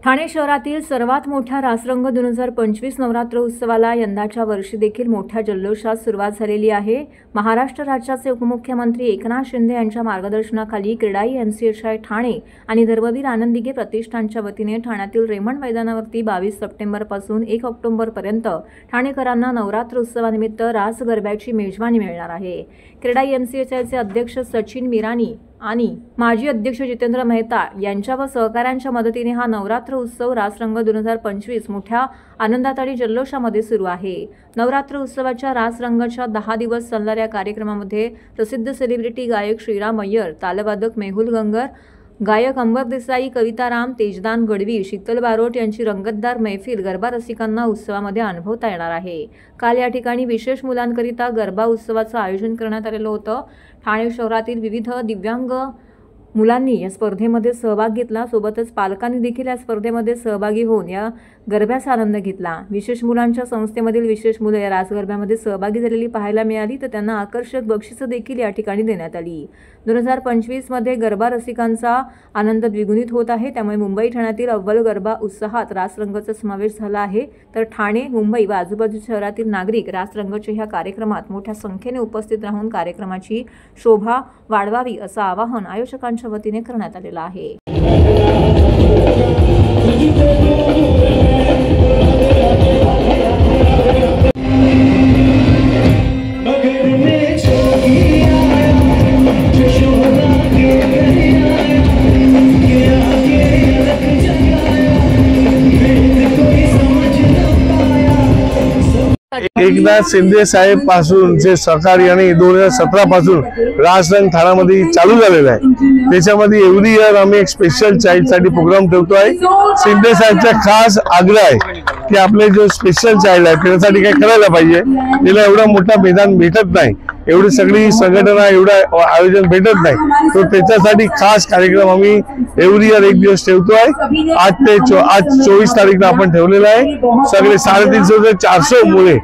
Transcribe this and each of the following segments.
ठाणे शहरातील सर्वात मोठ्या रासरंग 2025 नवरात्र उत्सवाला यंदाच्या वर्षी देखील मोठ्या जल्लोषात सुरुवात झालेली आहे। महाराष्ट्र राज्याचे उपमुख्यमंत्री एकनाथ शिंदे यांच्या मार्गदर्शनाखाली क्रीडाई एमसीएचआय ठाणे आणि धर्मवीर आनंद दिघे प्रतिष्ठानच्या वतीने ठाण्यातील रेमंड मैदानावरती 22 सप्टेंबर पासून 1 ऑक्टोबर पर्यंत ठाणेकरांना नवरात्र उत्सवानिमित्त रास गरब्याची मेजवानी मिळणार आहे। क्रीडाई एमसीएचआयचे अध्यक्ष सचिन मिरानी आणि माजी अध्यक्ष जितेंद्र मेहता यांच्या व सहकाऱ्यांच्या मदतीने हा नवरात्र उत्सव रासरंग 2025 मोठ्या आनंदात आणि जल्लोषामध्ये सुरू आहे। नवरात्र उत्सवाच्या रासरंगाच्या 10 दिवस चालणाऱ्या कार्यक्रमामध्ये प्रसिद्ध सेलिब्रिटी गायक श्रीराम अय्यर, तालवादक मेहुल गंगर, गायक अंबर देसाई, कविता राम, तेजदान गडवी, शीतल बारोट यांची रंगतदार मैफिल गरबा रसिकांना उत्सवामध्ये अनुभवता येणार आहे। काल या ठिकाणी विशेष मुलांकरिता गरबा उत्सवाचं आयोजन करण्यात आलेलं होतं। ठाणे शहरातील विविध दिव्यांग मुलांनी या स्पर्धेमध्ये सहभाग घेतला, सोबतच पालकांनी देखील या स्पर्धेमध्ये सहभागी होऊन या गरब्याचा आनंद घेतला। विशेष मुलांच्या संस्थेमधील विशेष मुले या रास गरब्यामध्ये सहभागी झालेली पाहायला मिळाली, तर त्यांना आकर्षक बक्षिसं देखील या ठिकाणी देण्यात आली। 2025 मध्ये गरबा रसिकांचा आनंद द्विगुणित होत आहे, त्यामुळे मुंबई ठाण्यातील अव्वल गरबा उत्साहात रासरंगाचा समावेश झाला आहे। तर ठाणे, मुंबई व आजूबाजूच्या शहरातील नागरिक रासरंगाच्या ह्या कार्यक्रमात मोठ्या संख्येने उपस्थित राहून कार्यक्रमाची शोभा वाढवावी असं आवाहन आयोजकांच्या वतीने करण्यात आलेलं आहे। एकनाथ शिंदे साहेब पासून जे सहकारी आणि 2017 पासून रासरंग ठाण्यामध्ये चालू झालेला आहे। त्याच्यामध्ये एव्हरी इयर आम्ही एक स्पेशल चाइल्ड साठी प्रोग्राम ठेवतो आहे। शिंदे साहेबचा खास आग्रह आहे की आपले जो स्पेशल चाइल्ड आहे त्याच्यासाठी काय करायला पाहिजे, त्याला एवढा मोठा मैदान भेटत नाही, एवढी सगळी संघटना एवढा आयोजन भेटत नाही, तो त्याच्यासाठी खास कार्यक्रम आम्ही एव्हरी इयर एक दिवस ठेवतो आहे। आज 24 तारीखला आपण ठेवलेला आहे। सगळे 350 ते 400 मुले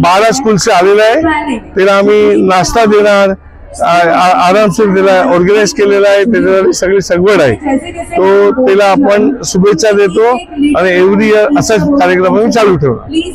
12 स्कूल से आलेले आहे। त्याला आम्ही नाश्ता देणार, आरामशीर त्याला ऑर्गनाइज केलेला आहे, त्याच्यासाठी सगळी सगवड आहे, तो त्याला आपण शुभेच्छा देतो आणि एव्हरी इयर असाच कार्यक्रम आम्ही चालू ठेवणार।